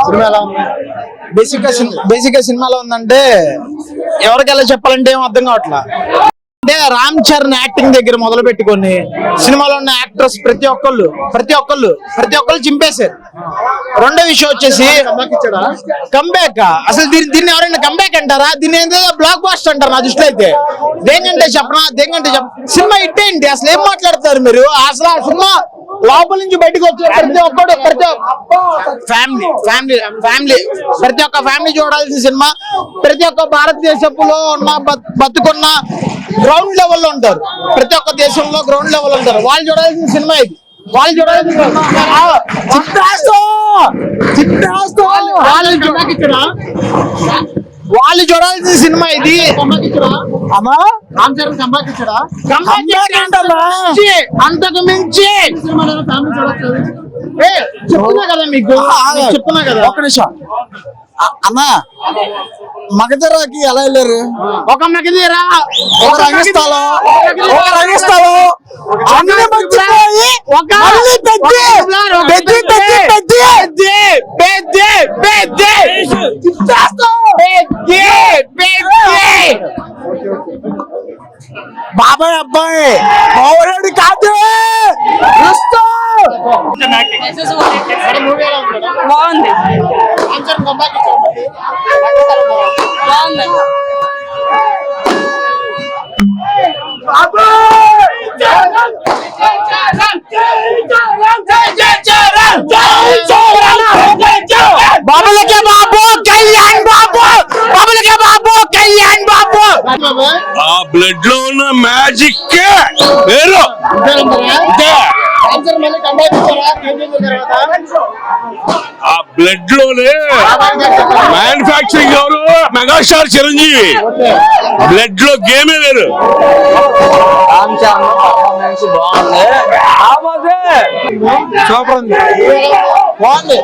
Cinema ఎలా ఉంది? Basic గా సినిమాలో ఉందంటే ఎవరికెలా చెప్పాలంటే ఏం అర్థం కావట్లా. అంటే రామ్ చరణ్ యాక్టింగ్ దగ్గర మొదలు పెట్టుకొని సినిమాలో ఉన్న యాక్టర్స్ ప్రతి ఒక్కళ్ళు చింపేశారు. రెండో విషయం వచ్చేసి కంబ్యాక్. అసలు దీన్ని ఎవరైనా కంబ్యాక్ అంటారా? దీన్ని ఏంటో బ్లాక్ బాస్టర్ అంటారు నా దృష్టిలో అయితే. దేనికంటే సినిమా హిట్ ఏంటి? అసలు ఏం మాట్లాడతారు మీరు? అసలు ఆ సినిమా లోపల నుంచి బయటకు వచ్చే ప్రతి ఒక్క ఫ్యామిలీ చూడాల్సిన సినిమా. ప్రతి ఒక్క భారతదేశంలో ఉన్న బతుకున్న గ్రౌండ్ లెవెల్లో ఉంటారు. ప్రతి ఒక్క దేశంలో గ్రౌండ్ లెవెల్ ఉంటారు. వాళ్ళు చూడాల్సిన సినిమా ఇది. వాళ్ళు చూడాల్సిన సినిమా ఇది. అంతకు మించి చెప్తున్నా కదా మీకు, చెప్తున్నా కదా. ఒక్క నిమిషం అన్నా, మగధరాకి ఎలా వెళ్ళారు? ఒక మగధీరా, ఒక రంగస్థలం అన్ని మర్చిపోయి బాబాయ్ అబ్బాయి పౌరుడు కాదు. బాగుంది. బాబులకే బాబు కళ్యాణ్ బాబు, బాబులకే బాబు కళ్యాణ్ బాబు. ఆ బ్లడ్ లో ఉన్న మ్యాజిక్ వేరు. ఆ బ్లడ్ లోనే మ్యానుఫాక్చరింగ్ ఎవరు? మెగాస్టార్ చిరంజీవి. బ్లడ్ లో గేమే వేరు. సూపర్ ఉంది, బాగుంది.